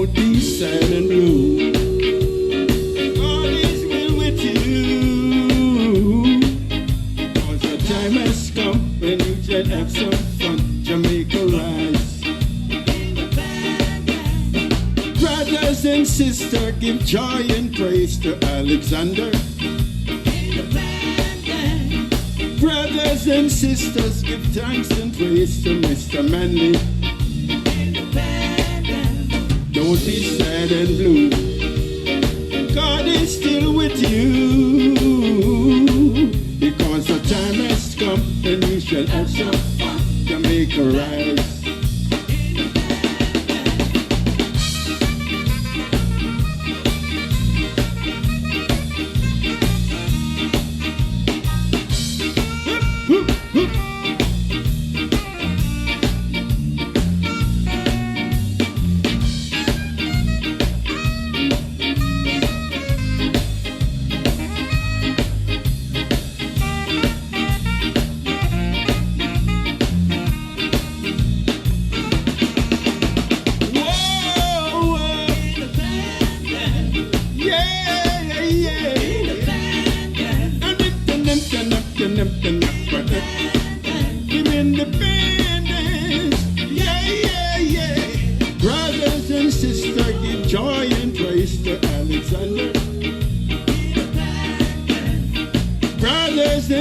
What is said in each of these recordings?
Don't be sad and blue. God is well with you. Cause the time has come when you can have some fun. Jamaica rise. Brothers and sisters, give joy and praise to Alexander. Brothers and sisters, give thanks and praise to Mr. Manley. Don't be sad and blue. God is still with you. Because the time has come and you shall have some fun. Jamaica rise.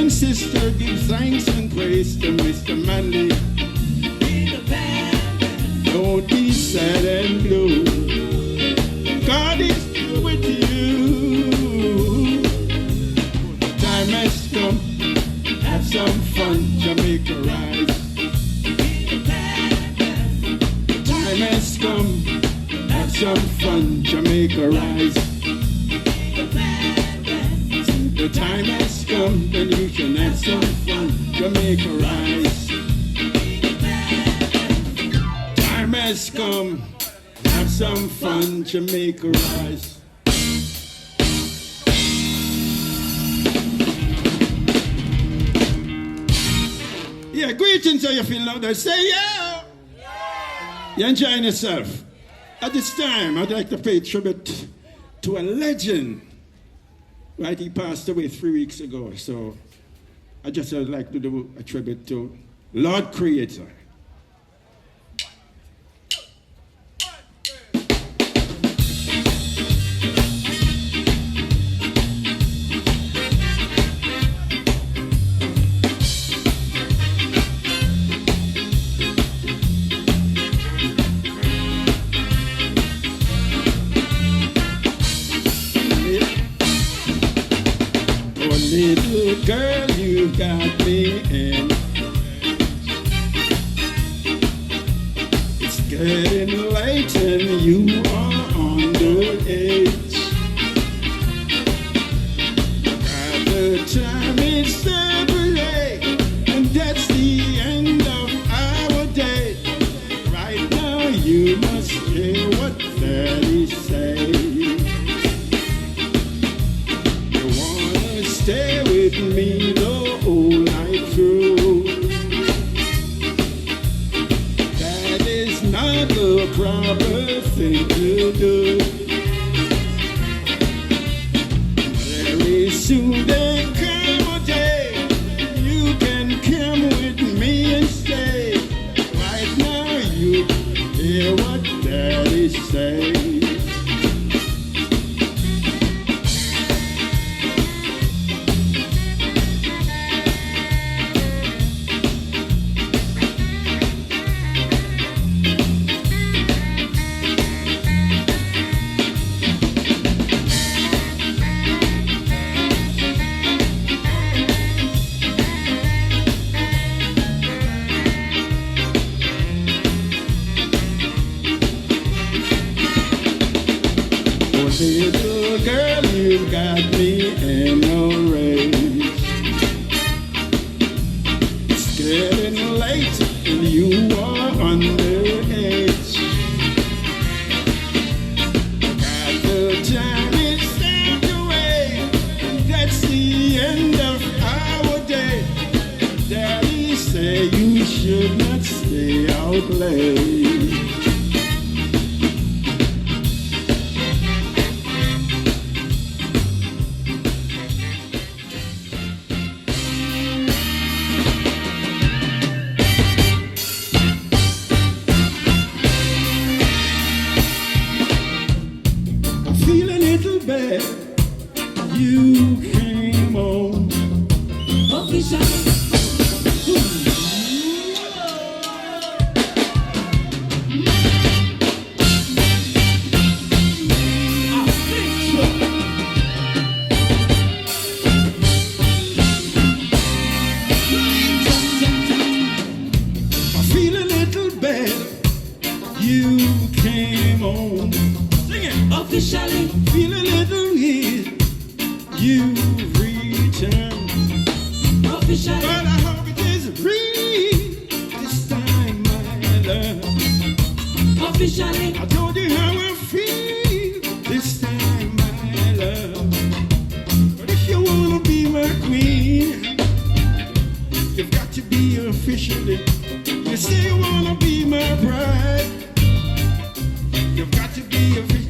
Sister, give thanks and praise to Mr. Manley. Don't be sad and blue. God is still with you. The time has come. Have some fun, Jamaica rise. The time has come. Have some fun, Jamaica rise. The time has come, then you can have some fun, Jamaica rise. Time has come, have some fun, Jamaica rise. Yeah, greetings, how you feeling out there? Say yeah! You enjoying yourself? At this time, I'd like to pay tribute to a legend. Right, he passed away 3 weeks ago, so I just would like to do a tribute to Lord Creator. Little girl, you got me in. It's getting late and you are on the edge. At the time it's separate, and that's the end of our day. Right now you must hear what Daddy say. Stay with me the whole night through. That is not the proper thing to do. Very soon there come a day you can come with me and stay. Right now you hear what Daddy say. Little girl, you got me in a race. It's getting late and you are underage. Got the time, it's stepped away, and that's the end of our day. Daddy say you should not stay out late. You came home. Sing it. Officially. Feel a little heat. You returned. Officially. But I hope it is real this time, my love. Officially. I told you how I feel this time, my love. But if you wanna be my queen, you've got to be officially. You say you wanna be my bride, you've got to be officially.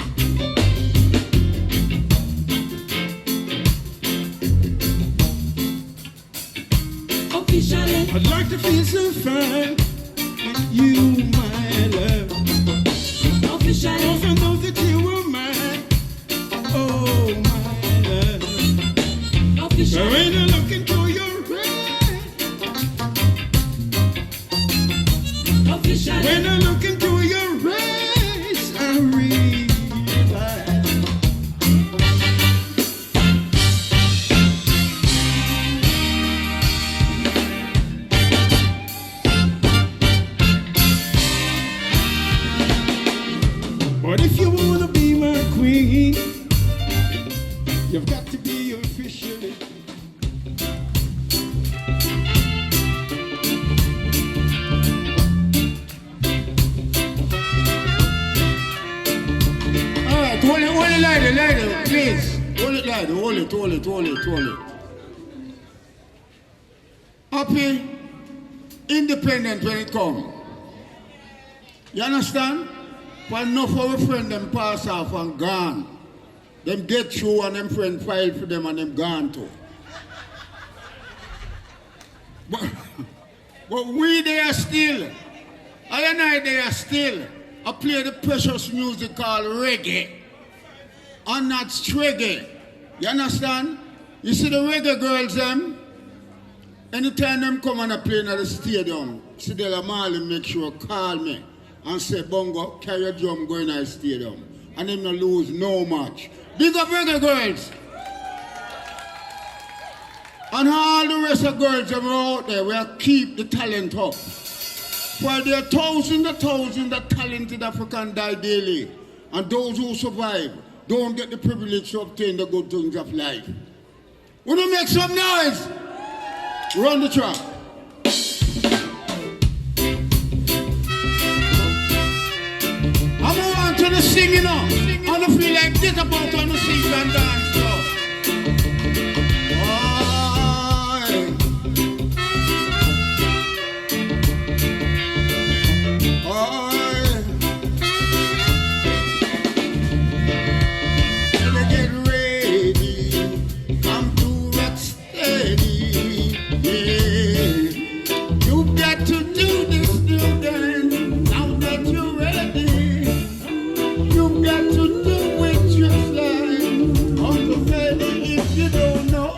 Officially. I'd like to feel so fine with you, my love. Officially. Cause I know that you were mine, oh my love. Officially. When I look into your eyes, Officially. when I look into your eyes, I realize. But if you wanna be my queen, you've got to be officially. Alright, hold it, lady, please. Hold it, lady, hold it. Happy, independent when it comes. You understand? But enough of our friends them pass off and gone. Them get through and them friend file for them and them gone too. But we there still. I and I there still. I play the precious music called reggae. And not reggae. You understand? You see the reggae girls them? Anytime them come and I play in the stadium, see the Marley make sure call me and say, Bongo, carry your drum going to the stadium. And them not lose no match. Big up reggae girls. And all the rest of girls that are out there, we are keep the talent up. For there are thousands of talented Africans die daily. And those who survive don't get the privilege to obtain the good things of life. Wanna make some noise? Run the track. I'm on to the singing now. I don't feel like this about on the sing and dance now. Get ready, come to rock steady, yeah. You've got to do this new dance, now that you're ready. You've got to do it just like Uncle Freddy if you don't know.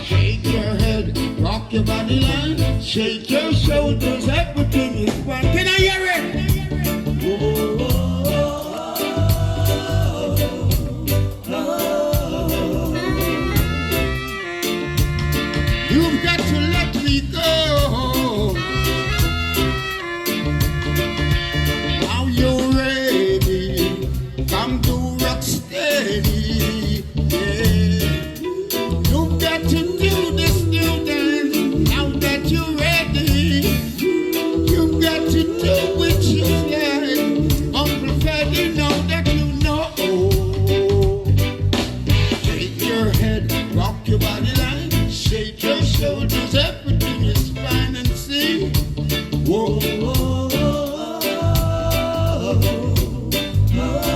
Shake your head, rock your body line, shake your shoulders, everything is fine. Can I hear it? Oh. You've got to let me go. Now you're ready. Come to rock steady. Yeah. You've got to do this new dance. Now that you're ready. You've got to do it just like Uncle Freddy. Now that you know. Shake your head, rock your body line. Shake your shoulders, everything is fine and see. Whoa, whoa, whoa, whoa.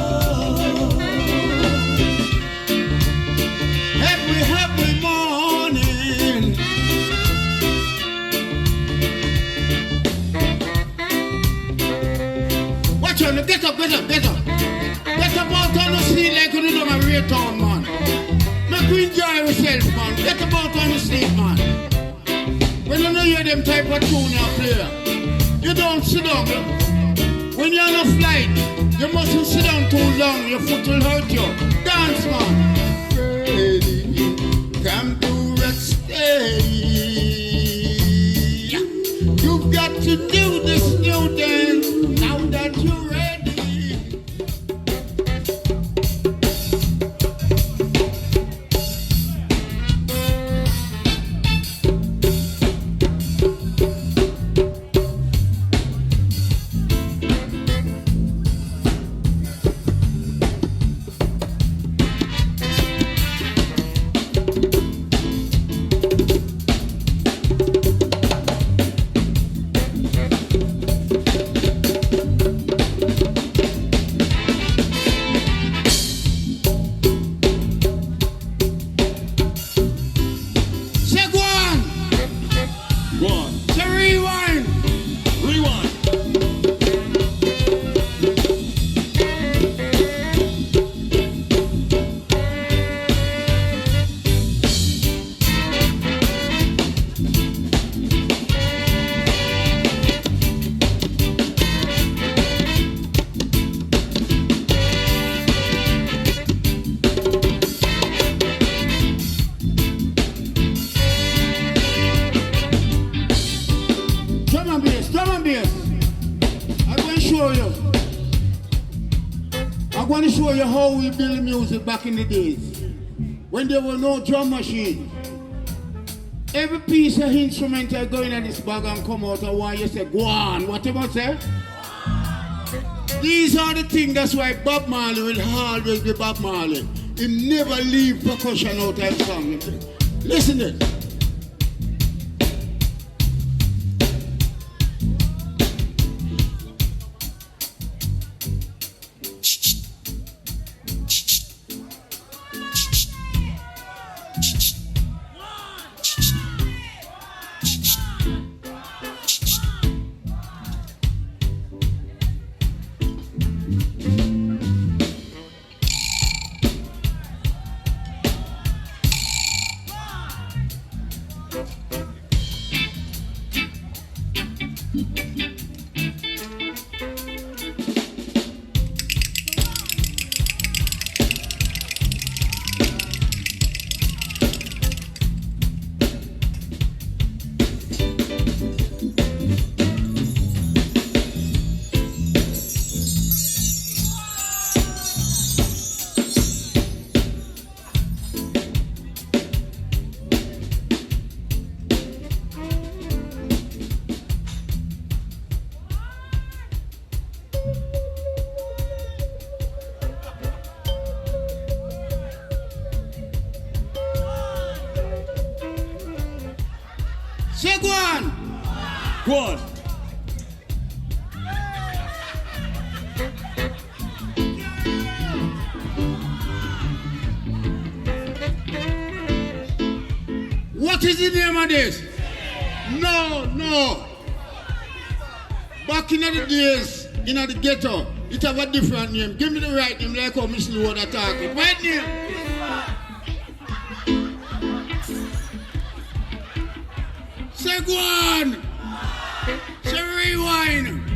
Every morning. Watch out, get up. Get up out on the sea like you do my real town, man. Make you enjoy yourself, man. Get about on the street, man. When you know hear them type of tune you play, you don't sit down. When you're on a flight, you mustn't sit down too long. Your foot will hurt you. Dance, man. Ready, come to rock steady. You've got to do this new dance. want to show you how we build music back in the days, when there were no drum machine. Every piece of instrument I go in at this bag and come out, I want you to say, go on, what you want to say? These are the things, that's why Bob Marley will always be Bob Marley. He never leave percussion out of his song. Listen to this. Say go on. Go on. What is the name of this? No. Back in the days, in the ghetto, it have a different name. Give me the right name like how Miss Lloyd talking. Right name? Say go on. Say rewind.